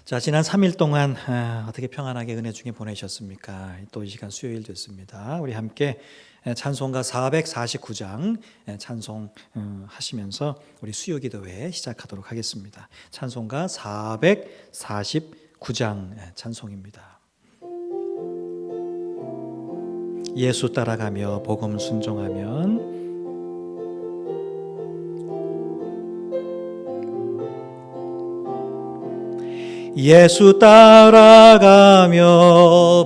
자, 지난 3일 동안 어떻게 평안하게 은혜 중에 보내셨습니까? 또 이 시간 수요일 됐습니다. 우리 함께 찬송가 449장 찬송 하시면서 우리 수요 기도회 시작하도록 하겠습니다. 찬송가 449장 찬송입니다. 예수 따라가며 복음 순종하면 예수 따라가며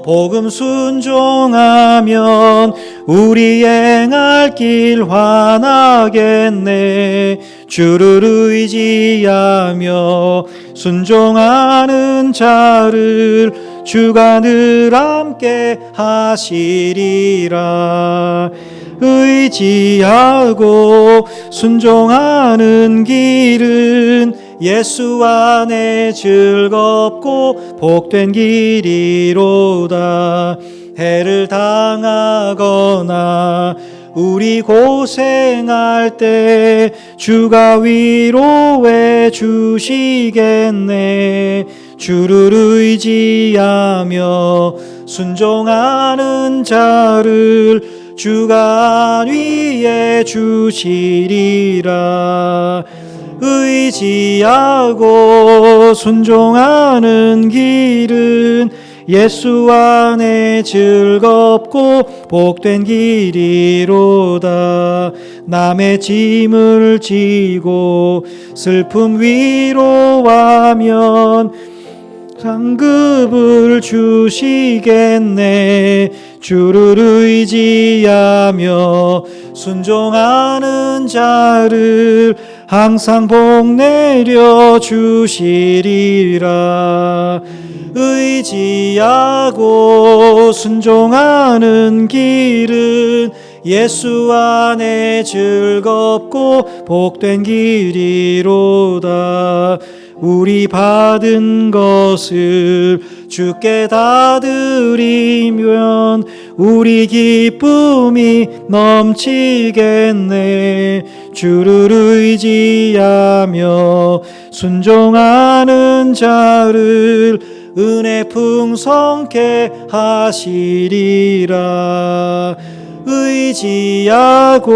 복음 순종하면 우리 행할 길 환하겠네. 주를 의지하며 순종하는 자를 주가 늘 함께 하시리라. 의지하고 순종하는 길은 예수 안에 즐겁고 복된 길이로다. 해를 당하거나 우리 고생할 때 주가 위로해 주시겠네. 주를 의지하며 순종하는 자를 주가 안위해 주시리라. 의지하고 순종하는 길은 예수 안에 즐겁고 복된 길이로다. 남의 짐을 지고 슬픔 위로하면 상급을 주시겠네. 주를 의지하며 순종하는 자를 항상 복 내려 주시리라. 의지하고 순종하는 길은 예수 안에 즐겁고 복된 길이로다. 우리 받은 것을 주께 다 드리면 우리 기쁨이 넘치겠네. 주를 의지하며 순종하는 자를 은혜 풍성케 하시리라. 의지하고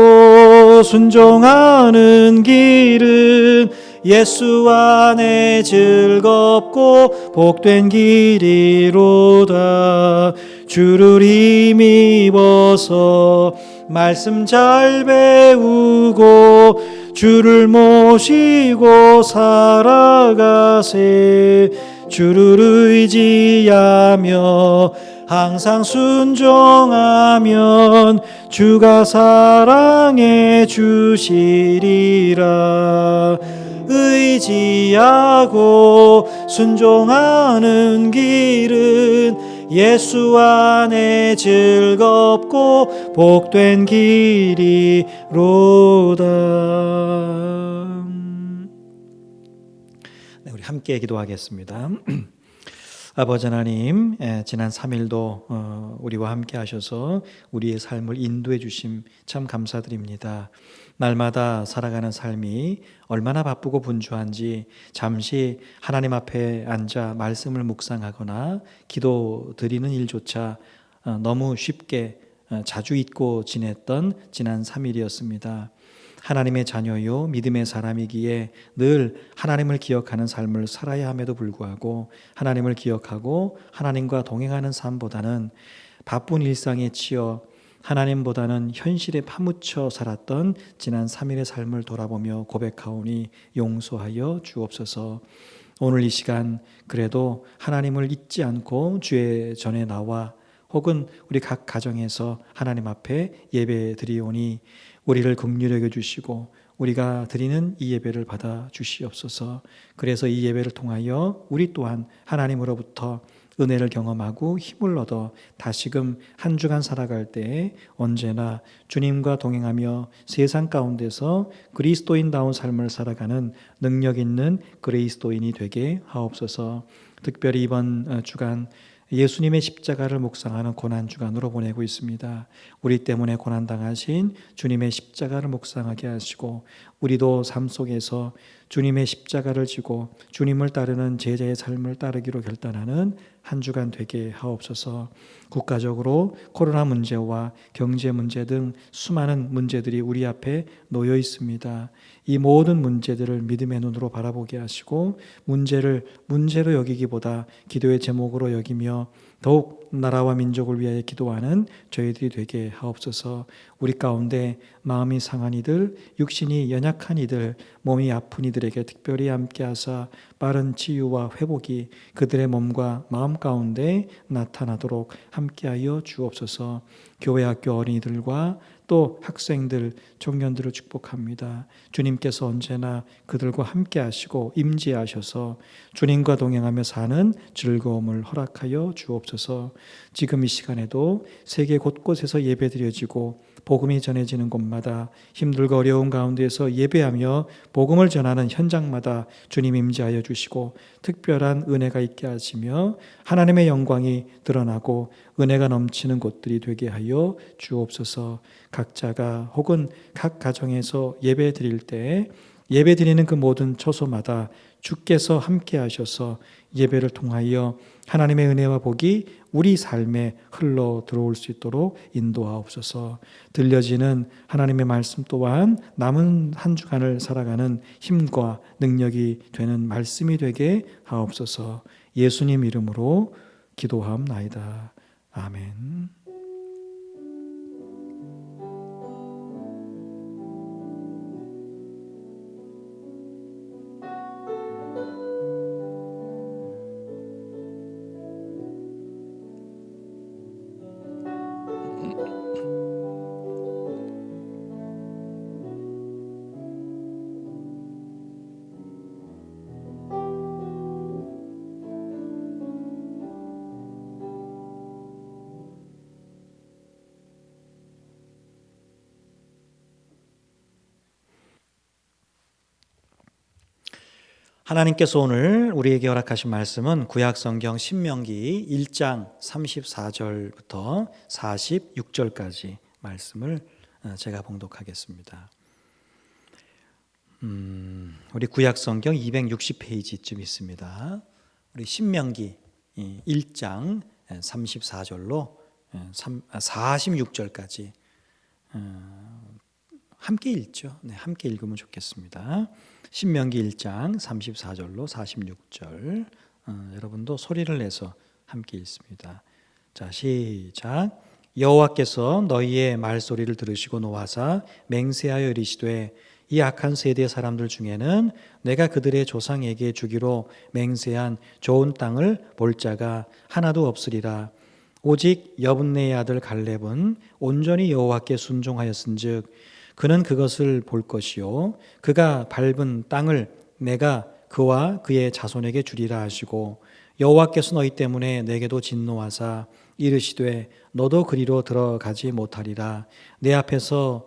순종하는 길은 예수 안에 즐겁고 복된 길이로다. 주를 힘입어서 말씀 잘 배우고 주를 모시고 살아가세. 주를 의지하며 항상 순종하면 주가 사랑해 주시리라. 의지하고 순종하는 길은 예수 안에 즐겁고 복된 길이로다. 네, 우리 함께 기도하겠습니다. 아버지 하나님, 지난 3일도 우리와 함께 하셔서 우리의 삶을 인도해 주심 참 감사드립니다. 날마다 살아가는 삶이 얼마나 바쁘고 분주한지 잠시 하나님 앞에 앉아 말씀을 묵상하거나 기도 드리는 일조차 너무 쉽게 자주 잊고 지냈던 지난 3일이었습니다. 하나님의 자녀요 믿음의 사람이기에 늘 하나님을 기억하는 삶을 살아야 함에도 불구하고 하나님을 기억하고 하나님과 동행하는 삶보다는 바쁜 일상에 치여 하나님보다는 현실에 파묻혀 살았던 지난 3일의 삶을 돌아보며 고백하오니 용서하여 주옵소서. 오늘 이 시간 그래도 하나님을 잊지 않고 주의 전에 나와 혹은 우리 각 가정에서 하나님 앞에 예배 드리오니 우리를 긍휼히 여겨주시고 우리가 드리는 이 예배를 받아 주시옵소서. 그래서 이 예배를 통하여 우리 또한 하나님으로부터 은혜를 경험하고 힘을 얻어 다시금 한 주간 살아갈 때에 언제나 주님과 동행하며 세상 가운데서 그리스도인다운 삶을 살아가는 능력 있는 그리스도인이 되게 하옵소서. 특별히 이번 주간 예수님의 십자가를 묵상하는 고난주간으로 보내고 있습니다. 우리 때문에 고난당하신 주님의 십자가를 묵상하게 하시고 우리도 삶 속에서 주님의 십자가를 지고 주님을 따르는 제자의 삶을 따르기로 결단하는 한 주간 되게 하옵소서. 국가적으로 코로나 문제와 경제 문제 등 수많은 문제들이 우리 앞에 놓여 있습니다. 이 모든 문제들을 믿음의 눈으로 바라보게 하시고 문제를 문제로 여기기보다 기도의 제목으로 여기며 더욱 나라와 민족을 위하여 기도하는 저희들이 되게 하옵소서. 우리 가운데 마음이 상한 이들, 육신이 연약한 이들, 몸이 아픈 이들에게 특별히 함께하사 빠른 치유와 회복이 그들의 몸과 마음 가운데 나타나도록 함께하여 주옵소서. 교회 학교 어린이들과 또 학생들, 청년들을 축복합니다. 주님께서 언제나 그들과 함께 하시고 임재하셔서 주님과 동행하며 사는 즐거움을 허락하여 주옵소서. 지금 이 시간에도 세계 곳곳에서 예배드려지고 복음이 전해지는 곳마다 힘들고 어려운 가운데에서 예배하며 복음을 전하는 현장마다 주님 임재하여 주시고 특별한 은혜가 있게 하시며 하나님의 영광이 드러나고 은혜가 넘치는 곳들이 되게 하여 주옵소서. 각자가 혹은 각 가정에서 예배 드릴 때 예배 드리는 그 모든 처소마다 주께서 함께 하셔서 예배를 통하여 하나님의 은혜와 복이 우리 삶에 흘러 들어올 수 있도록 인도하옵소서. 들려지는 하나님의 말씀 또한 남은 한 주간을 살아가는 힘과 능력이 되는 말씀이 되게 하옵소서. 예수님 이름으로 기도하옵나이다. 아멘. 하나님께서 오늘 우리에게 허락하신 말씀은 구약성경 신명기 1장 34절부터 46절까지 말씀을 제가 봉독하겠습니다. 우리 구약성경 260페이지쯤 있습니다. 우리 신명기 1장 34절로 46절까지 함께 읽죠. 네, 함께 읽으면 좋겠습니다. 신명기 1장 34절로 46절 여러분도 소리를 내서 함께 읽습니다. 자, 시작. 여호와께서 너희의 말소리를 들으시고 노하사 맹세하여 이르시되 이 악한 세대 사람들 중에는 내가 그들의 조상에게 주기로 맹세한 좋은 땅을 볼 자가 하나도 없으리라. 오직 여분네의 아들 갈렙은 온전히 여호와께 순종하였은즉 그는 그것을 볼 것이요 그가 밟은 땅을 내가 그와 그의 자손에게 주리라 하시고 여호와께서 너희 때문에 내게도 진노하사 이르시되 너도 그리로 들어가지 못하리라. 내 앞에 서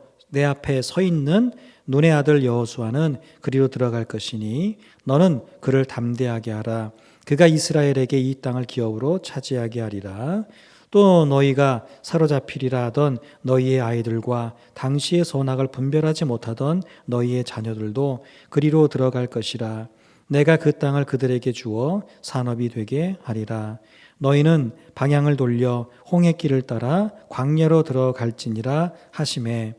있는 눈의 아들 여호수아는 그리로 들어갈 것이니 너는 그를 담대하게 하라. 그가 이스라엘에게 이 땅을 기업으로 차지하게 하리라. 또 너희가 사로잡히리라 하던 너희의 아이들과 당시의 선악을 분별하지 못하던 너희의 자녀들도 그리로 들어갈 것이라. 내가 그 땅을 그들에게 주어 산업이 되게 하리라. 너희는 방향을 돌려 홍해길을 따라 광야로 들어갈지니라 하시매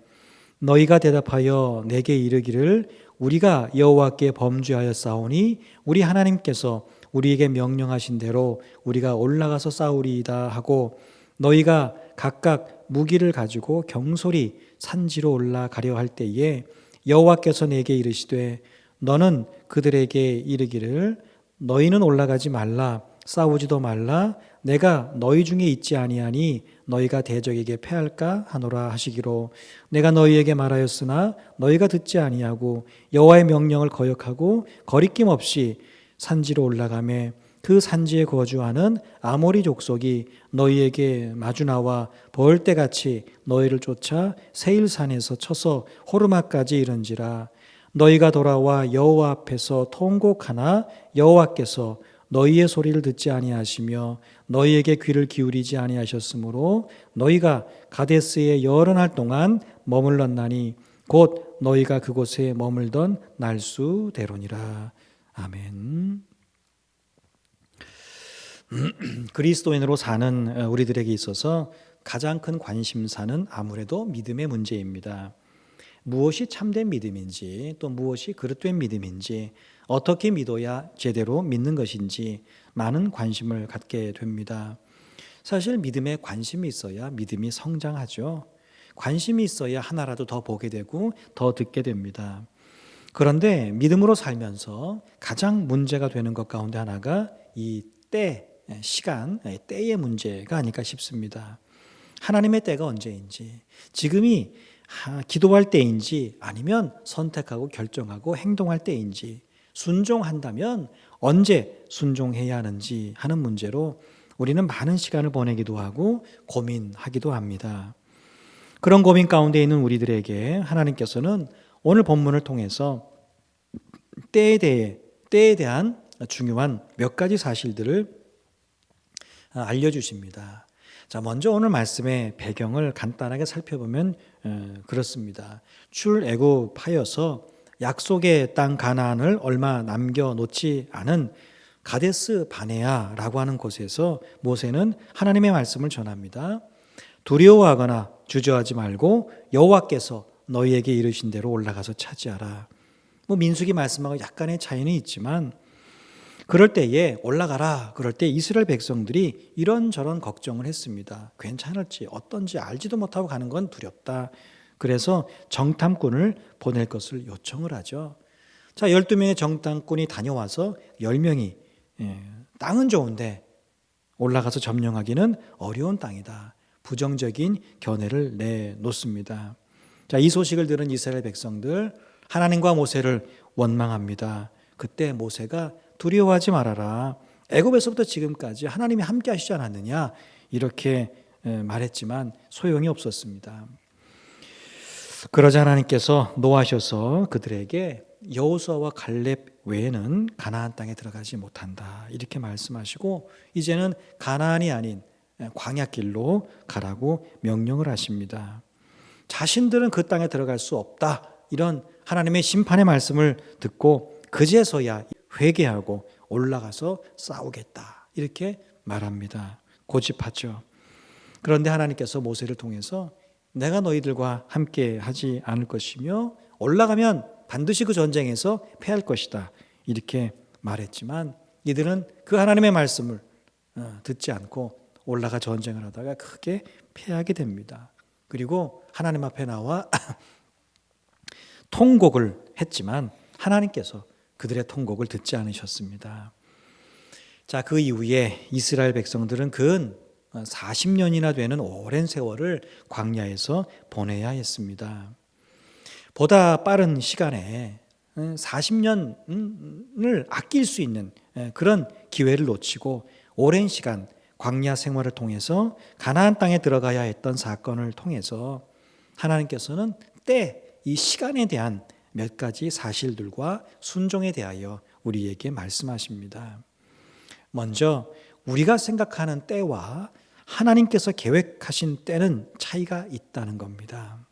너희가 대답하여 내게 이르기를 우리가 여호와께 범죄하였사오니 우리 하나님께서 우리에게 명령하신 대로 우리가 올라가서 싸우리이다 하고 너희가 각각 무기를 가지고 경솔히 산지로 올라가려 할 때에 여호와께서 내게 이르시되 너는 그들에게 이르기를 너희는 올라가지 말라 싸우지도 말라 내가 너희 중에 있지 아니하니 너희가 대적에게 패할까 하노라 하시기로 내가 너희에게 말하였으나 너희가 듣지 아니하고 여호와의 명령을 거역하고 거리낌 없이 산지로 올라가매 그 산지에 거주하는 아모리 족속이 너희에게 마주 나와 벌떼같이 너희를 쫓아 세일산에서 쳐서 호르마까지 이른지라. 너희가 돌아와 여호와 앞에서 통곡하나 여호와께서 너희의 소리를 듣지 아니하시며 너희에게 귀를 기울이지 아니하셨으므로 너희가 가데스에 여러 날 동안 머물렀나니 곧 너희가 그곳에 머물던 날수대로니라. 아멘. 그리스도인으로 사는 우리들에게 있어서 가장 큰 관심사는 아무래도 믿음의 문제입니다. 무엇이 참된 믿음인지, 또 무엇이 그릇된 믿음인지, 어떻게 믿어야 제대로 믿는 것인지 많은 관심을 갖게 됩니다. 사실 믿음에 관심이 있어야 믿음이 성장하죠. 관심이 있어야 하나라도 더 보게 되고 더 듣게 됩니다. 그런데 믿음으로 살면서 가장 문제가 되는 것 가운데 하나가 이 때, 시간, 때의 문제가 아닐까 싶습니다. 하나님의 때가 언제인지, 지금이 기도할 때인지 아니면 선택하고 결정하고 행동할 때인지, 순종한다면 언제 순종해야 하는지 하는 문제로 우리는 많은 시간을 보내기도 하고 고민하기도 합니다. 그런 고민 가운데 있는 우리들에게 하나님께서는 오늘 본문을 통해서 때에 대한 중요한 몇 가지 사실들을 알려주십니다. 자, 먼저 오늘 말씀의 배경을 간단하게 살펴보면 그렇습니다. 출애굽하여서 약속의 땅 가나안을 얼마 남겨놓지 않은 가데스 바네아라고 하는 곳에서 모세는 하나님의 말씀을 전합니다. 두려워하거나 주저하지 말고 여호와께서 너희에게 이르신 대로 올라가서 차지하라. 민수기 말씀하고 약간의 차이는 있지만 그럴 때에 올라가라. 그럴 때 이스라엘 백성들이 이런저런 걱정을 했습니다. 괜찮을지 어떤지 알지도 못하고 가는 건 두렵다. 그래서 정탐꾼을 보낼 것을 요청을 하죠. 자, 12명의 정탐꾼이 다녀와서 10명이 땅은 좋은데 올라가서 점령하기는 어려운 땅이다. 부정적인 견해를 내놓습니다. 자, 이 소식을 들은 이스라엘 백성들 하나님과 모세를 원망합니다. 그때 모세가 두려워하지 말아라. 애굽에서부터 지금까지 하나님이 함께 하시지 않았느냐 이렇게 말했지만 소용이 없었습니다. 그러자 하나님께서 노하셔서 그들에게 여호수아와 갈렙 외에는 가나안 땅에 들어가지 못한다 이렇게 말씀하시고 이제는 가나안이 아닌 광야길로 가라고 명령을 하십니다. 자신들은 그 땅에 들어갈 수 없다 이런 하나님의 심판의 말씀을 듣고 그제서야 회개하고 올라가서 싸우겠다 이렇게 말합니다. 고집하죠. 그런데 하나님께서 모세를 통해서 내가 너희들과 함께 하지 않을 것이며 올라가면 반드시 그 전쟁에서 패할 것이다 이렇게 말했지만 이들은 그 하나님의 말씀을 듣지 않고 올라가 전쟁을 하다가 크게 패하게 됩니다. 그리고 하나님 앞에 나와 통곡을 했지만 하나님께서 그들의 통곡을 듣지 않으셨습니다. 자, 그 이후에 이스라엘 백성들은 근 40년이나 되는 오랜 세월을 광야에서 보내야 했습니다. 보다 빠른 시간에 40년을 아낄 수 있는 그런 기회를 놓치고 오랜 시간 광야 생활을 통해서 가나안 땅에 들어가야 했던 사건을 통해서 하나님께서는 이 시간에 대한 몇 가지 사실들과 순종에 대하여 우리에게 말씀하십니다. 먼저 우리가 생각하는 때와 하나님께서 계획하신 때는 차이가 있다는 겁니다.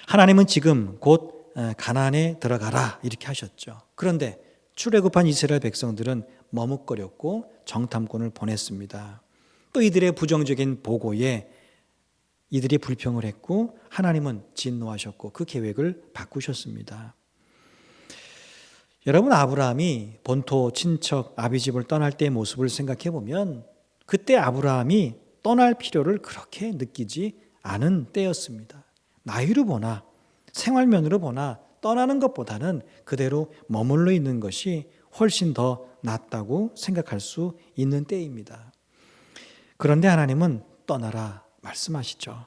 하나님은 지금 곧 가나안에 들어가라 이렇게 하셨죠. 그런데 출애굽한 이스라엘 백성들은 머뭇거렸고 정탐꾼을 보냈습니다. 또 이들의 부정적인 보고에 이들이 불평을 했고 하나님은 진노하셨고 그 계획을 바꾸셨습니다. 여러분, 아브라함이 본토 친척 아비집을 떠날 때의 모습을 생각해 보면 그때 아브라함이 떠날 필요를 그렇게 느끼지 않은 때였습니다. 나이로 보나 생활면으로 보나 떠나는 것보다는 그대로 머물러 있는 것이 훨씬 더 낫다고 생각할 수 있는 때입니다. 그런데 하나님은 떠나라 말씀하시죠.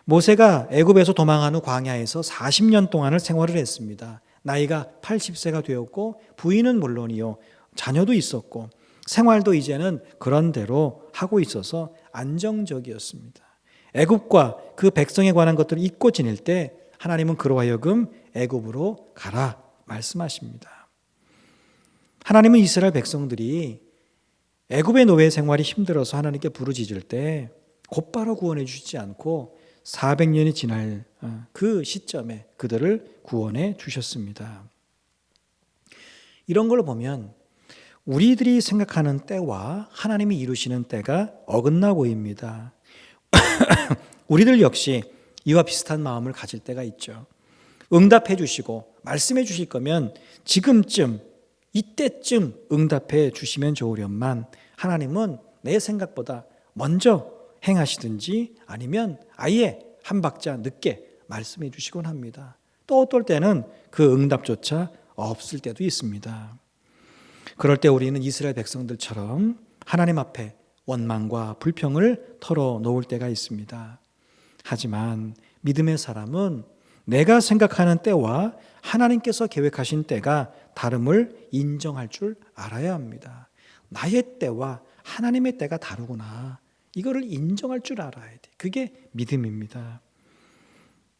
모세가 애굽에서 도망한 후 광야에서 40년 동안을 생활을 했습니다. 나이가 80세가 되었고 부인은 물론이요 자녀도 있었고 생활도 이제는 그런 대로 하고 있어서 안정적이었습니다. 애굽과 그 백성에 관한 것들을 잊고 지낼 때 하나님은 그로 하여금 애굽으로 가라 말씀하십니다. 하나님은 이스라엘 백성들이 애굽의 노예 생활이 힘들어서 하나님께 부르짖을 때 곧바로 구원해 주시지 않고 400년이 지날 그 시점에 그들을 구원해 주셨습니다. 이런 걸 보면 우리들이 생각하는 때와 하나님이 이루시는 때가 어긋나 보입니다. 우리들 역시 이와 비슷한 마음을 가질 때가 있죠. 응답해 주시고 말씀해 주실 거면 지금쯤 이때쯤 응답해 주시면 좋으련만 하나님은 내 생각보다 먼저 행하시든지 아니면 아예 한 박자 늦게 말씀해 주시곤 합니다. 또 어떨 때는 그 응답조차 없을 때도 있습니다. 그럴 때 우리는 이스라엘 백성들처럼 하나님 앞에 원망과 불평을 털어놓을 때가 있습니다. 하지만 믿음의 사람은 내가 생각하는 때와 하나님께서 계획하신 때가 다름을 인정할 줄 알아야 합니다. 나의 때와 하나님의 때가 다르구나. 이거를 인정할 줄 알아야 돼. 그게 믿음입니다.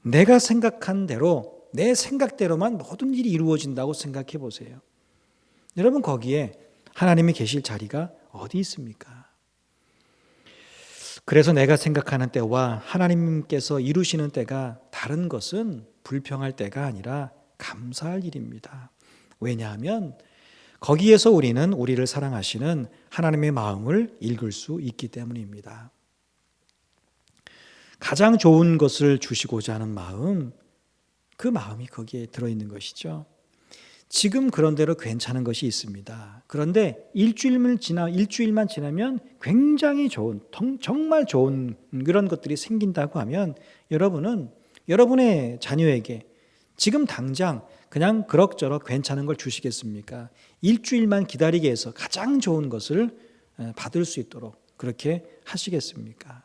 내가 생각한 대로 내 생각대로만 모든 일이 이루어진다고 생각해 보세요. 여러분 거기에 하나님이 계실 자리가 어디 있습니까? 그래서 내가 생각하는 때와 하나님께서 이루시는 때가 다른 것은 불평할 때가 아니라 감사할 일입니다. 왜냐하면 거기에서 우리는 우리를 사랑하시는 하나님의 마음을 읽을 수 있기 때문입니다. 가장 좋은 것을 주시고자 하는 마음, 그 마음이 거기에 들어있는 것이죠. 지금 그런대로 괜찮은 것이 있습니다. 그런데 일주일만 지나면 굉장히 좋은, 정말 좋은 그런 것들이 생긴다고 하면 여러분은 여러분의 자녀에게 지금 당장 그냥 그럭저럭 괜찮은 걸 주시겠습니까? 일주일만 기다리게 해서 가장 좋은 것을 받을 수 있도록 그렇게 하시겠습니까?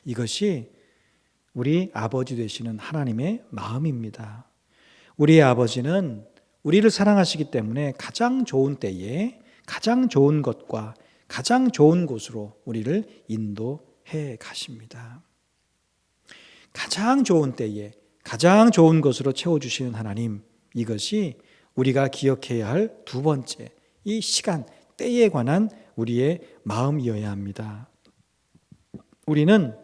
이것이 우리 아버지 되시는 하나님의 마음입니다. 우리의 아버지는 우리를 사랑하시기 때문에 가장 좋은 때에 가장 좋은 것과 가장 좋은 곳으로 우리를 인도해 가십니다. 가장 좋은 때에 가장 좋은 것으로 채워주시는 하나님, 이것이 우리가 기억해야 할 두 번째, 이 시간, 때에 관한 우리의 마음이어야 합니다. 우리는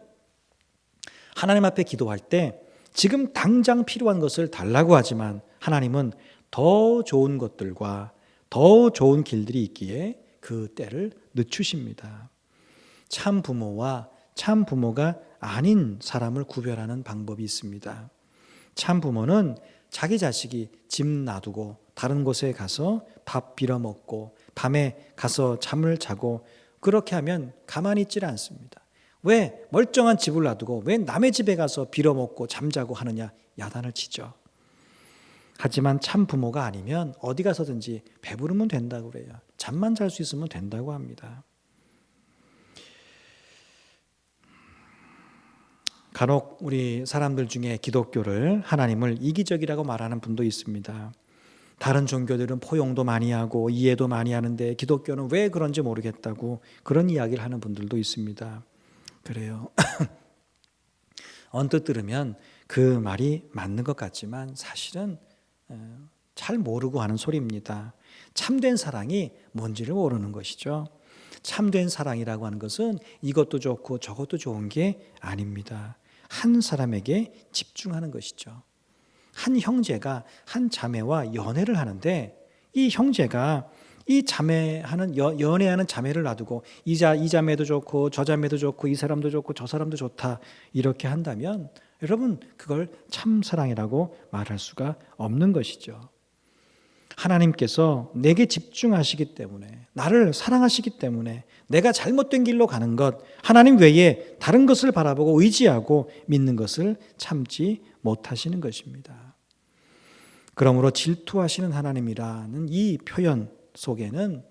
하나님 앞에 기도할 때 지금 당장 필요한 것을 달라고 하지만 하나님은 더 좋은 것들과 더 좋은 길들이 있기에 그 때를 늦추십니다. 참 부모와 참 부모가 아닌 사람을 구별하는 방법이 있습니다. 참 부모는 자기 자식이 집 놔두고 다른 곳에 가서 밥 빌어먹고 밤에 가서 잠을 자고 그렇게 하면 가만히 있질 않습니다. 왜 멀쩡한 집을 놔두고 왜 남의 집에 가서 빌어먹고 잠자고 하느냐, 야단을 치죠. 하지만 참 부모가 아니면 어디 가서든지 배부르면 된다고 그래요. 잠만 잘 수 있으면 된다고 합니다. 간혹 우리 사람들 중에 기독교를, 하나님을 이기적이라고 말하는 분도 있습니다. 다른 종교들은 포용도 많이 하고 이해도 많이 하는데 기독교는 왜 그런지 모르겠다고 그런 이야기를 하는 분들도 있습니다. 그래요. 언뜻 들으면 그 말이 맞는 것 같지만 사실은 잘 모르고 하는 소리입니다. 참된 사랑이 뭔지를 모르는 것이죠. 참된 사랑이라고 하는 것은 이것도 좋고 저것도 좋은 게 아닙니다. 한 사람에게 집중하는 것이죠. 한 형제가 한 자매와 연애를 하는데 이 형제가 이 자매하는 연애하는 자매를 놔두고 이 자매도 좋고 저 자매도 좋고 이 사람도 좋고 저 사람도 좋다 이렇게 한다면 여러분 그걸 참사랑이라고 말할 수가 없는 것이죠. 하나님께서 내게 집중하시기 때문에 나를 사랑하시기 때문에 내가 잘못된 길로 가는 것 하나님 외에 다른 것을 바라보고 의지하고 믿는 것을 참지 못하시는 것입니다. 그러므로 질투하시는 하나님이라는 이 표현 속에는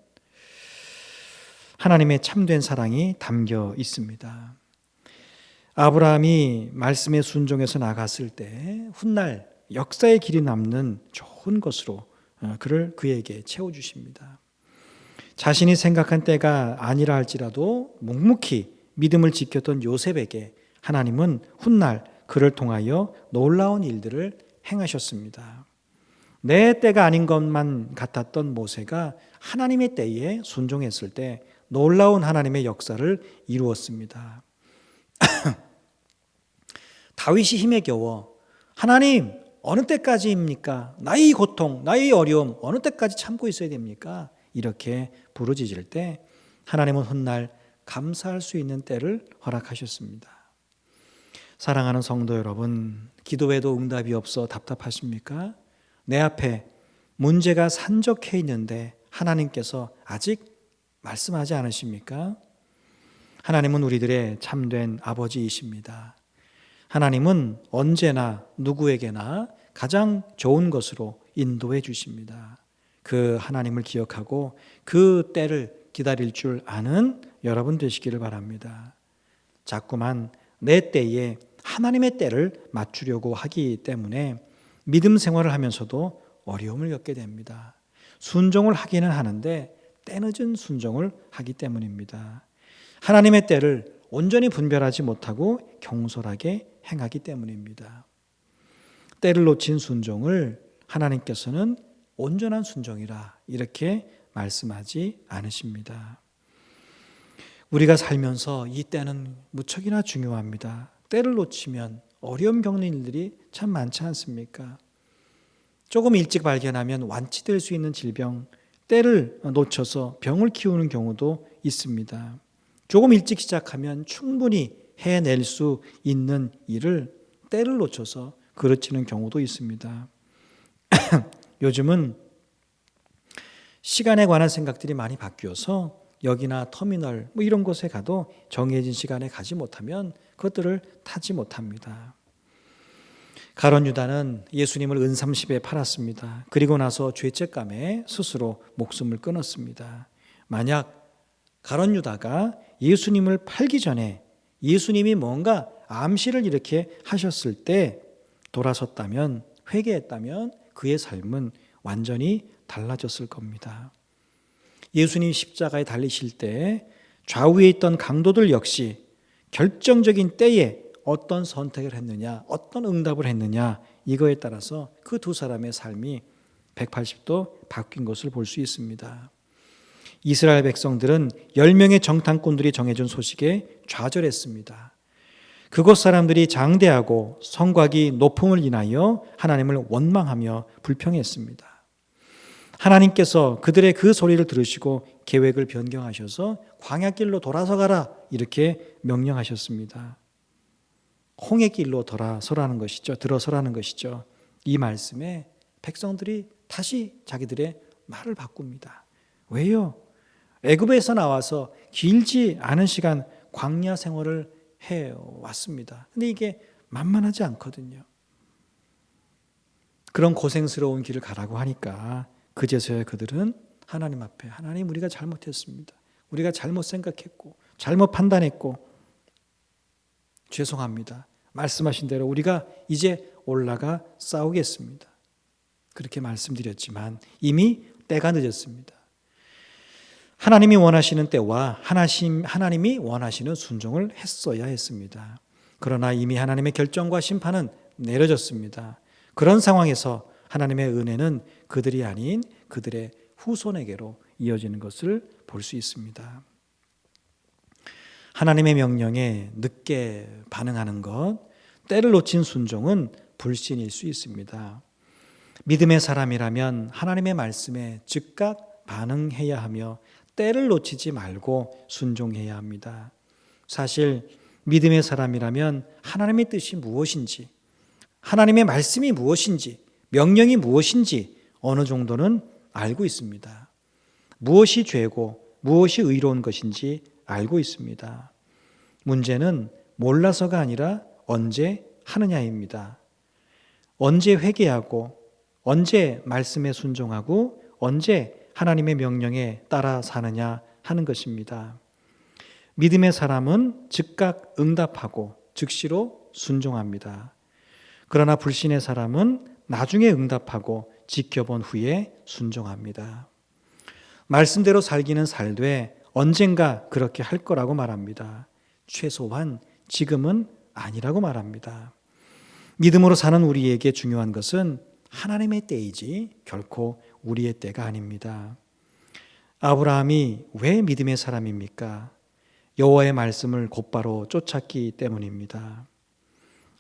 하나님의 참된 사랑이 담겨 있습니다. 아브라함이 말씀에 순종해서 나갔을 때 훗날 역사의 길이 남는 좋은 것으로 그에게 채워주십니다. 자신이 생각한 때가 아니라 할지라도 묵묵히 믿음을 지켰던 요셉에게 하나님은 훗날 그를 통하여 놀라운 일들을 행하셨습니다. 내 때가 아닌 것만 같았던 모세가 하나님의 때에 순종했을 때 놀라운 하나님의 역사를 이루었습니다. 다윗이 힘에 겨워 하나님 어느 때까지입니까? 나의 고통, 나의 어려움 어느 때까지 참고 있어야 됩니까? 이렇게 부르짖을 때 하나님은 훗날 감사할 수 있는 때를 허락하셨습니다. 사랑하는 성도 여러분, 기도에도 응답이 없어 답답하십니까? 내 앞에 문제가 산적해 있는데 하나님께서 아직 말씀하지 않으십니까? 하나님은 우리들의 참된 아버지이십니다. 하나님은 언제나 누구에게나 가장 좋은 것으로 인도해 주십니다. 그 하나님을 기억하고 그 때를 기다릴 줄 아는 여러분 되시기를 바랍니다. 자꾸만 내 때에 하나님의 때를 맞추려고 하기 때문에 믿음 생활을 하면서도 어려움을 겪게 됩니다. 순종을 하기는 하는데 때늦은 순종을 하기 때문입니다. 하나님의 때를 온전히 분별하지 못하고 경솔하게 행하기 때문입니다. 때를 놓친 순종을 하나님께서는 온전한 순종이라 이렇게 말씀하지 않으십니다. 우리가 살면서 이 때는 무척이나 중요합니다. 때를 놓치면 어려움 겪는 일들이 참 많지 않습니까? 조금 일찍 발견하면 완치될 수 있는 질병, 때를 놓쳐서 병을 키우는 경우도 있습니다. 조금 일찍 시작하면 충분히 해낼 수 있는 일을 때를 놓쳐서 그르치는 경우도 있습니다. 요즘은 시간에 관한 생각들이 많이 바뀌어서 역이나 터미널 이런 곳에 가도 정해진 시간에 가지 못하면 그것들을 타지 못합니다. 가룟 유다는 예수님을 은삼십에 팔았습니다. 그리고 나서 죄책감에 스스로 목숨을 끊었습니다. 만약 가룟 유다가 예수님을 팔기 전에 예수님이 뭔가 암시를 이렇게 하셨을 때 돌아섰다면, 회개했다면 그의 삶은 완전히 달라졌을 겁니다. 예수님 십자가에 달리실 때 좌우에 있던 강도들 역시 결정적인 때에 어떤 선택을 했느냐, 어떤 응답을 했느냐, 이거에 따라서 그 두 사람의 삶이 180도 바뀐 것을 볼 수 있습니다. 이스라엘 백성들은 10명의 정탐꾼들이 정해준 소식에 좌절했습니다. 그곳 사람들이 장대하고 성곽이 높음을 인하여 하나님을 원망하며 불평했습니다. 하나님께서 그들의 그 소리를 들으시고 계획을 변경하셔서 광야길로 돌아서 가라 이렇게 명령하셨습니다. 홍해길로 돌아서라는 것이죠. 들어서라는 것이죠. 이 말씀에 백성들이 다시 자기들의 말을 바꿉니다. 왜요? 애굽에서 나와서 길지 않은 시간 광야 생활을 해왔습니다. 근데 이게 만만하지 않거든요. 그런 고생스러운 길을 가라고 하니까 그제서야 그들은 하나님 앞에 하나님 우리가 잘못했습니다. 우리가 잘못 생각했고 잘못 판단했고 죄송합니다. 말씀하신 대로 우리가 이제 올라가 싸우겠습니다. 그렇게 말씀드렸지만 이미 때가 늦었습니다. 하나님이 원하시는 때와 하나님이 원하시는 순종을 했어야 했습니다. 그러나 이미 하나님의 결정과 심판은 내려졌습니다. 그런 상황에서 하나님의 은혜는 그들이 아닌 그들의 후손에게로 이어지는 것을 볼 수 있습니다. 하나님의 명령에 늦게 반응하는 것, 때를 놓친 순종은 불신일 수 있습니다. 믿음의 사람이라면 하나님의 말씀에 즉각 반응해야 하며 때를 놓치지 말고 순종해야 합니다. 사실 믿음의 사람이라면 하나님의 뜻이 무엇인지, 하나님의 말씀이 무엇인지, 명령이 무엇인지 어느 정도는 알고 있습니다. 무엇이 죄고 무엇이 의로운 것인지 알고 있습니다. 문제는 몰라서가 아니라 언제 하느냐입니다. 언제 회개하고 언제 말씀에 순종하고 언제 하나님의 명령에 따라 사느냐 하는 것입니다. 믿음의 사람은 즉각 응답하고 즉시로 순종합니다. 그러나 불신의 사람은 나중에 응답하고 지켜본 후에 순종합니다. 말씀대로 살기는 살되 언젠가 그렇게 할 거라고 말합니다. 최소한 지금은 아니라고 말합니다. 믿음으로 사는 우리에게 중요한 것은 하나님의 때이지 결코 우리의 때가 아닙니다. 아브라함이 왜 믿음의 사람입니까? 여호와의 말씀을 곧바로 쫓았기 때문입니다.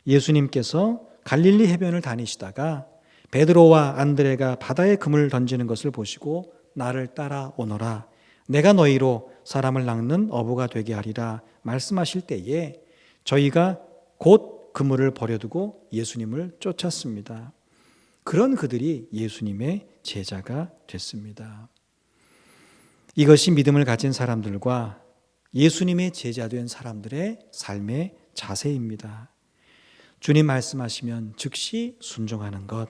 예수님께서 갈릴리 해변을 다니시다가 베드로와 안드레가 바다에 금을 던지는 것을 보시고 나를 따라오너라, 내가 너희로 사람을 낚는 어부가 되게 하리라 말씀하실 때에 저희가 곧 그물을 버려두고 예수님을 쫓았습니다. 그런 그들이 예수님의 제자가 됐습니다. 이것이 믿음을 가진 사람들과 예수님의 제자 된 사람들의 삶의 자세입니다. 주님 말씀하시면 즉시 순종하는 것,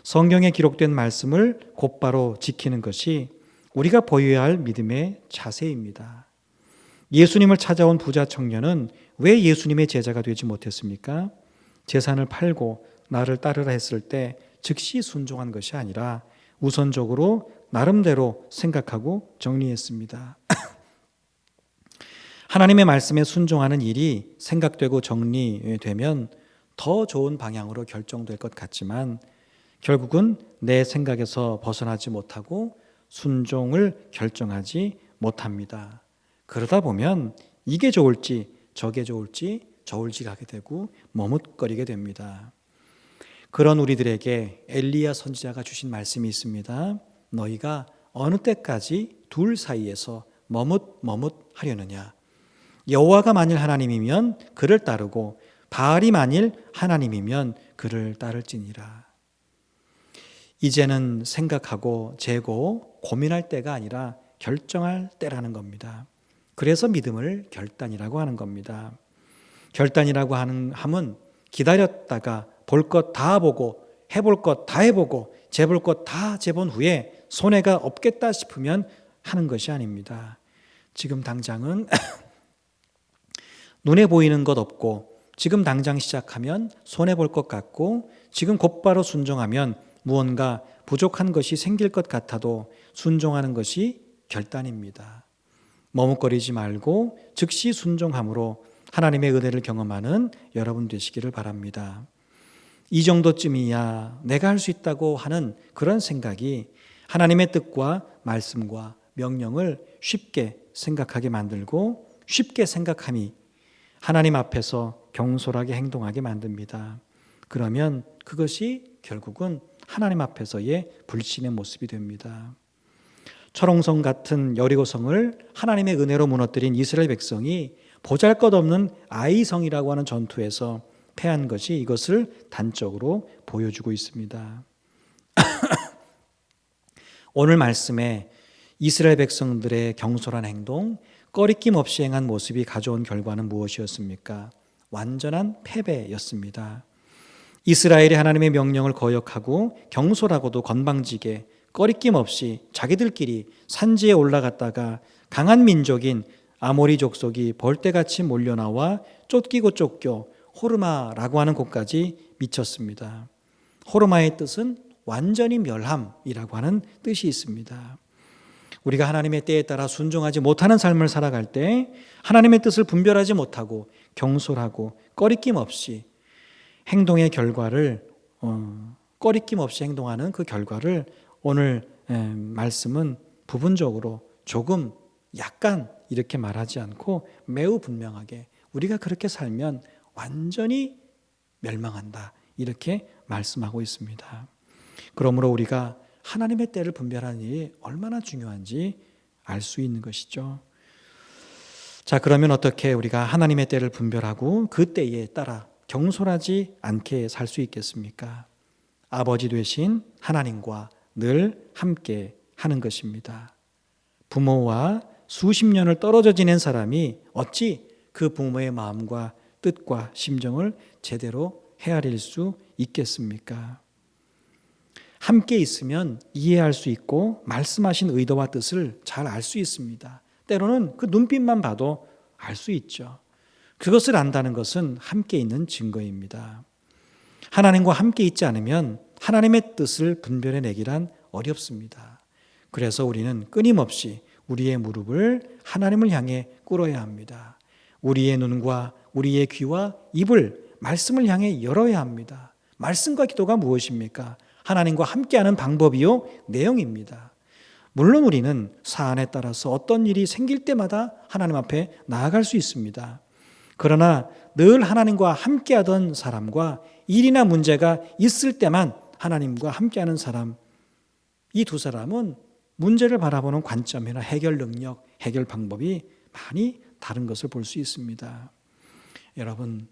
성경에 기록된 말씀을 곧바로 지키는 것이 우리가 보여야 할 믿음의 자세입니다. 예수님을 찾아온 부자 청년은 왜 예수님의 제자가 되지 못했습니까? 재산을 팔고 나를 따르라 했을 때 즉시 순종한 것이 아니라 우선적으로 나름대로 생각하고 정리했습니다. 하나님의 말씀에 순종하는 일이 생각되고 정리되면 더 좋은 방향으로 결정될 것 같지만 결국은 내 생각에서 벗어나지 못하고 순종을 결정하지 못합니다. 그러다 보면 이게 좋을지 저게 좋을지 저울질하게 되고 머뭇거리게 됩니다. 그런 우리들에게 엘리야 선지자가 주신 말씀이 있습니다. 너희가 어느 때까지 둘 사이에서 머뭇하려느냐. 여호와가 만일 하나님이면 그를 따르고 바알이 만일 하나님이면 그를 따를지니라. 이제는 생각하고 재고 고민할 때가 아니라 결정할 때라는 겁니다. 그래서 믿음을 결단이라고 하는 겁니다. 결단이라고 함은 기다렸다가 볼 것 다 보고 해볼 것 다 해보고 재볼 것 다 재본 후에 손해가 없겠다 싶으면 하는 것이 아닙니다. 지금 당장은 눈에 보이는 것 없고 지금 당장 시작하면 손해볼 것 같고 지금 곧바로 순종하면 무언가 부족한 것이 생길 것 같아도 순종하는 것이 결단입니다. 머뭇거리지 말고 즉시 순종함으로 하나님의 은혜를 경험하는 여러분 되시기를 바랍니다. 이 정도쯤이야 내가 할 수 있다고 하는 그런 생각이 하나님의 뜻과 말씀과 명령을 쉽게 생각하게 만들고 쉽게 생각함이 하나님 앞에서 경솔하게 행동하게 만듭니다. 그러면 그것이 결국은 하나님 앞에서의 불신의 모습이 됩니다. 철옹성 같은 여리고성을 하나님의 은혜로 무너뜨린 이스라엘 백성이 보잘것없는 아이성이라고 하는 전투에서 패한 것이 이것을 단적으로 보여주고 있습니다. 오늘 말씀에 이스라엘 백성들의 경솔한 행동, 꺼리낌 없이 행한 모습이 가져온 결과는 무엇이었습니까? 완전한 패배였습니다. 이스라엘이 하나님의 명령을 거역하고 경솔하고도 건방지게 꺼리낌 없이 자기들끼리 산지에 올라갔다가 강한 민족인 아모리 족속이 벌떼같이 몰려나와 쫓기고 쫓겨 호르마라고 하는 곳까지 미쳤습니다. 호르마의 뜻은 완전히 멸함이라고 하는 뜻이 있습니다. 우리가 하나님의 때에 따라 순종하지 못하는 삶을 살아갈 때 하나님의 뜻을 분별하지 못하고 경솔하고 꺼리낌 없이 행동의 결과를 꺼리낌 없이 행동하는 그 결과를 오늘 말씀은 부분적으로 조금 약간 이렇게 말하지 않고 매우 분명하게 우리가 그렇게 살면 완전히 멸망한다 이렇게 말씀하고 있습니다. 그러므로 우리가 하나님의 때를 분별하는 일이 얼마나 중요한지 알 수 있는 것이죠. 자, 그러면 어떻게 우리가 하나님의 때를 분별하고 그 때에 따라 경솔하지 않게 살 수 있겠습니까? 아버지 되신 하나님과 늘 함께 하는 것입니다. 부모와 수십 년을 떨어져 지낸 사람이 어찌 그 부모의 마음과 뜻과 심정을 제대로 헤아릴 수 있겠습니까? 함께 있으면 이해할 수 있고 말씀하신 의도와 뜻을 잘 알 수 있습니다. 때로는 그 눈빛만 봐도 알 수 있죠. 그것을 안다는 것은 함께 있는 증거입니다. 하나님과 함께 있지 않으면 하나님의 뜻을 분별해내기란 어렵습니다. 그래서 우리는 끊임없이 우리의 무릎을 하나님을 향해 꿇어야 합니다. 우리의 눈과 우리의 귀와 입을 말씀을 향해 열어야 합니다. 말씀과 기도가 무엇입니까? 하나님과 함께하는 방법이요 내용입니다. 물론 우리는 사안에 따라서 어떤 일이 생길 때마다 하나님 앞에 나아갈 수 있습니다. 그러나 늘 하나님과 함께하던 사람과 일이나 문제가 있을 때만 하나님과 함께하는 사람, 이 두 사람은 문제를 바라보는 관점이나 해결 능력, 해결 방법이 많이 다른 것을 볼 수 있습니다. 여러분,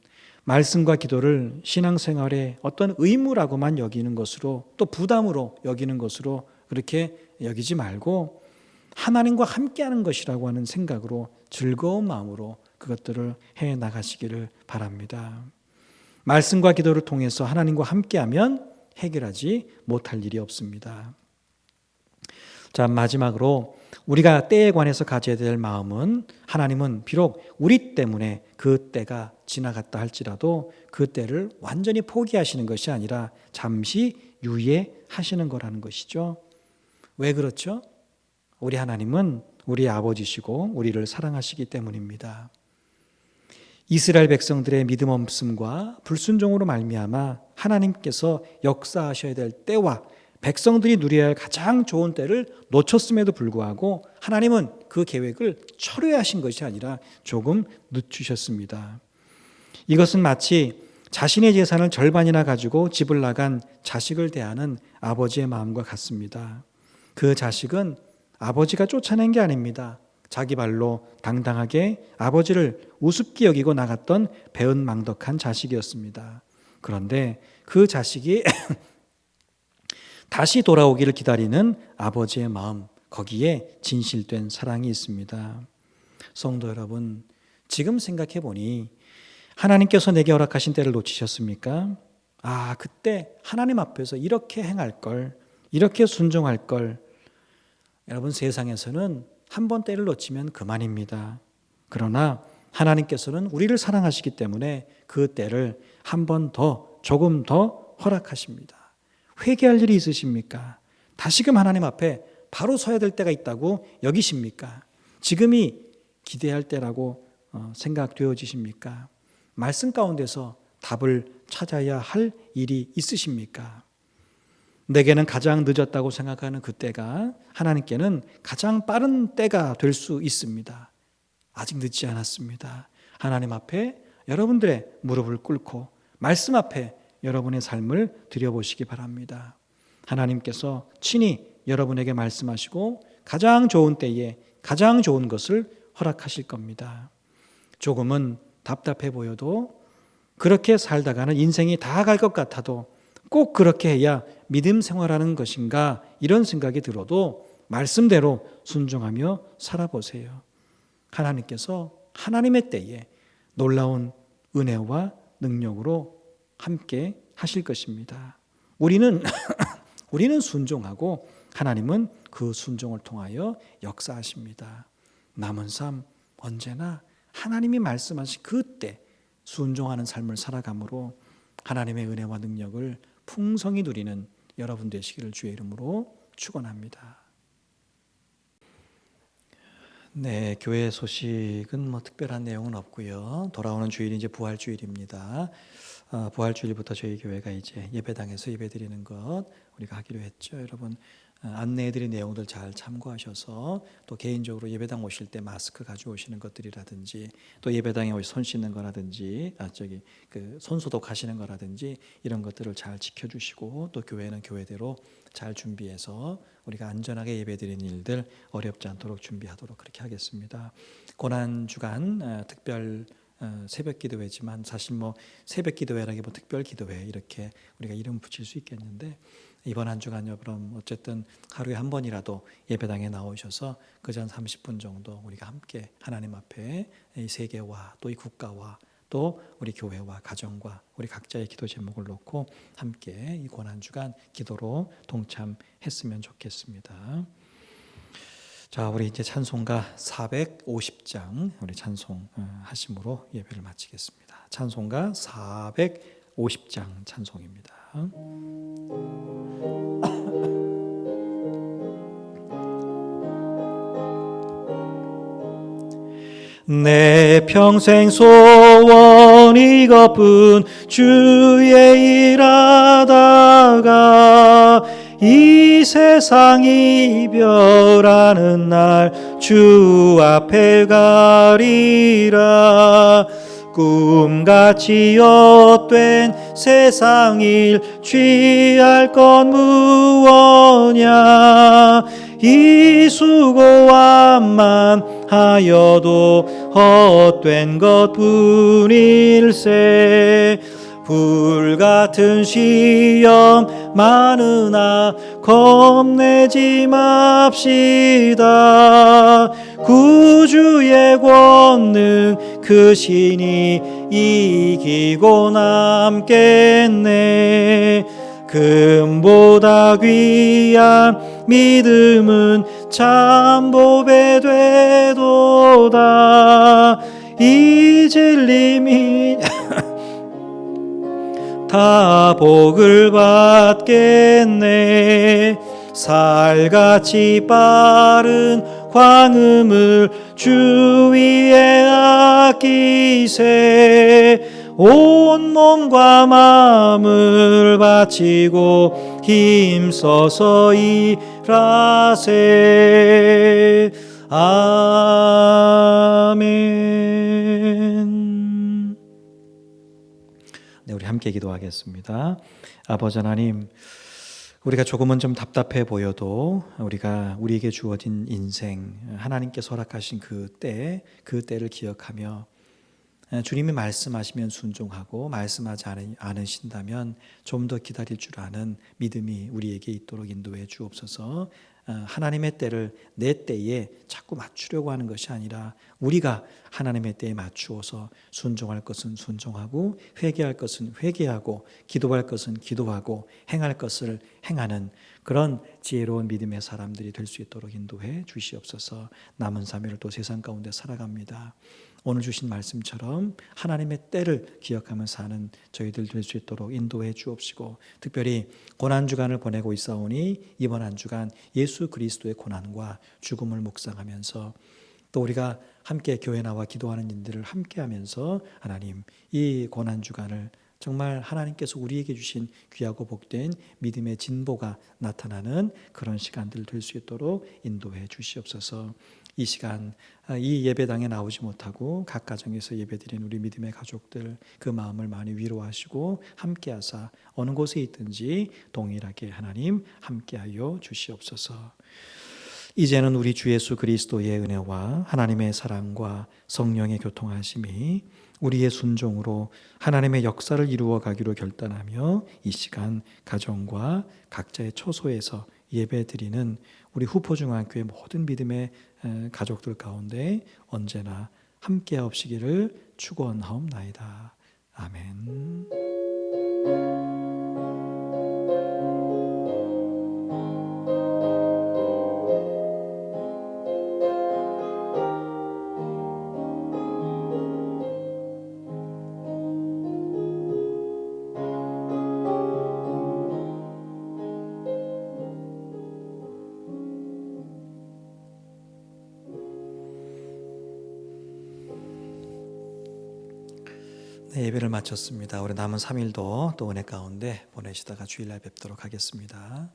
말씀과 기도를 신앙생활의 어떤 의무라고만 여기는 것으로, 또 부담으로 여기는 것으로 그렇게 여기지 말고 하나님과 함께하는 것이라고 하는 생각으로 즐거운 마음으로 그것들을 해 나가시기를 바랍니다. 말씀과 기도를 통해서 하나님과 함께하면 해결하지 못할 일이 없습니다. 자, 마지막으로 우리가 때에 관해서 가져야 될 마음은, 하나님은 비록 우리 때문에 그 때가 지나갔다 할지라도 그 때를 완전히 포기하시는 것이 아니라 잠시 유예하시는 거라는 것이죠. 왜 그렇죠? 우리 하나님은 우리 아버지시고 우리를 사랑하시기 때문입니다. 이스라엘 백성들의 믿음 없음과 불순종으로 말미암아 하나님께서 역사하셔야 될 때와 백성들이 누려야 할 가장 좋은 때를 놓쳤음에도 불구하고 하나님은 그 계획을 철회하신 것이 아니라 조금 늦추셨습니다. 이것은 마치 자신의 재산을 절반이나 가지고 집을 나간 자식을 대하는 아버지의 마음과 같습니다. 그 자식은 아버지가 쫓아낸 게 아닙니다. 자기 발로 당당하게 아버지를 우습게 여기고 나갔던 배은망덕한 자식이었습니다. 그런데 그 자식이 다시 돌아오기를 기다리는 아버지의 마음, 거기에 진실된 사랑이 있습니다. 성도 여러분, 지금 생각해 보니 하나님께서 내게 허락하신 때를 놓치셨습니까? 그때 하나님 앞에서 이렇게 행할 걸, 이렇게 순종할 걸. 여러분, 세상에서는 한 번 때를 놓치면 그만입니다. 그러나 하나님께서는 우리를 사랑하시기 때문에 그 때를 한 번 더, 조금 더 허락하십니다. 회개할 일이 있으십니까? 다시금 하나님 앞에 바로 서야 될 때가 있다고 여기십니까? 지금이 기대할 때라고 생각되어지십니까? 말씀 가운데서 답을 찾아야 할 일이 있으십니까? 내게는 가장 늦었다고 생각하는 그때가 하나님께는 가장 빠른 때가 될 수 있습니다. 아직 늦지 않았습니다. 하나님 앞에 여러분들의 무릎을 꿇고 말씀 앞에 여러분의 삶을 드려보시기 바랍니다. 하나님께서 친히 여러분에게 말씀하시고 가장 좋은 때에 가장 좋은 것을 허락하실 겁니다. 조금은 답답해 보여도, 그렇게 살다가는 인생이 다 갈 것 같아도 꼭 그렇게 해야 믿음 생활하는 것인가, 이런 생각이 들어도 말씀대로 순종하며 살아보세요. 하나님께서 하나님의 때에 놀라운 은혜와 능력으로 함께 하실 것입니다. 우리는 순종하고 하나님은 그 순종을 통하여 역사하십니다. 남은 삶 언제나 하나님이 말씀하신 그때 순종하는 삶을 살아감으로 하나님의 은혜와 능력을 풍성히 누리는 여러분 되시기를 주의 이름으로 축원합니다. 네, 교회 소식은 특별한 내용은 없고요. 돌아오는 주일이 이제 부활주일입니다. 부활주일부터 저희 교회가 이제 예배당에서 예배드리는 것 우리가 하기로 했죠. 여러분, 안내해드린 내용들 잘 참고하셔서 또 개인적으로 예배당 오실 때 마스크 가져오시는 것들이라든지 또 예배당에 오셔서 손 씻는 거라든지 손 소독하시는 거라든지 이런 것들을 잘 지켜주시고, 또 교회는 교회대로 잘 준비해서 우리가 안전하게 예배드리는 일들 어렵지 않도록 준비하도록 그렇게 하겠습니다. 고난주간 특별 새벽 기도회지만 사실 새벽 기도회라기보다 특별 기도회 이렇게 우리가 이름 붙일 수 있겠는데, 이번 한 주간요, 그럼 어쨌든 하루에 한 번이라도 예배당에 나오셔서 그전 30분 정도 우리가 함께 하나님 앞에 이 세계와 또 이 국가와 또 우리 교회와 가정과 우리 각자의 기도 제목을 놓고 함께 이 고난주간 기도로 동참했으면 좋겠습니다. 자, 우리 이제 찬송가 450장 우리 찬송 하심으로 예배를 마치겠습니다. 찬송가 450장 찬송입니다. 내 평생 소원 이것뿐, 주의 일하다가 이 세상 이별하는 날 주 앞에 가리라. 꿈같이 엿된 세상일 취할 것 무엇냐. 이 수고함만 하여도 헛된 것뿐일세. 불같은 시험 많으나 겁내지 맙시다. 구주의 권능 크시니 이기고 남겠네. 금보다 귀한 믿음은 참 보배 되도다. 이 진리미 다 복을 받겠네. 살같이 빠른 광음을 주위에 아끼세. 온 몸과 마음을 바치고 힘써서 일하세. 아멘. 네, 우리 함께 기도하겠습니다. 아버지 하나님, 우리가 조금은 좀 답답해 보여도 우리에게 주어진 인생, 하나님께서 허락하신 그 때를 기억하며 주님이 말씀하시면 순종하고 말씀하지 않으신다면 좀 더 기다릴 줄 아는 믿음이 우리에게 있도록 인도해 주옵소서. 하나님의 때를 내 때에 자꾸 맞추려고 하는 것이 아니라 우리가 하나님의 때에 맞추어서 순종할 것은 순종하고 회개할 것은 회개하고 기도할 것은 기도하고 행할 것을 행하는 그런 지혜로운 믿음의 사람들이 될 수 있도록 인도해 주시옵소서. 남은 3일을 또 세상 가운데 살아갑니다. 오늘 주신 말씀처럼 하나님의 때를 기억하며 사는 저희들 될 수 있도록 인도해 주옵시고, 특별히 고난주간을 보내고 있사오니 이번 한 주간 예수 그리스도의 고난과 죽음을 묵상하면서 또 우리가 함께 교회 나와 기도하는 일들을 함께 하면서 하나님, 이 고난주간을 정말 하나님께서 우리에게 주신 귀하고 복된 믿음의 진보가 나타나는 그런 시간들 될 수 있도록 인도해 주시옵소서. 이 시간 이 예배당에 나오지 못하고 각 가정에서 예배드린 우리 믿음의 가족들 그 마음을 많이 위로하시고 함께하사 어느 곳에 있든지 동일하게 하나님 함께하여 주시옵소서. 이제는 우리 주 예수 그리스도의 은혜와 하나님의 사랑과 성령의 교통하심이 우리의 순종으로 하나님의 역사를 이루어 가기로 결단하며 이 시간 가정과 각자의 처소에서 예배드리는 우리 후포중앙교회 모든 믿음의 가족들 가운데 언제나 함께하옵시기를 축원하옵나이다. 아멘. 네, 예배를 마쳤습니다. 우리 남은 3일도 또 은혜 가운데 보내시다가 주일날 뵙도록 하겠습니다.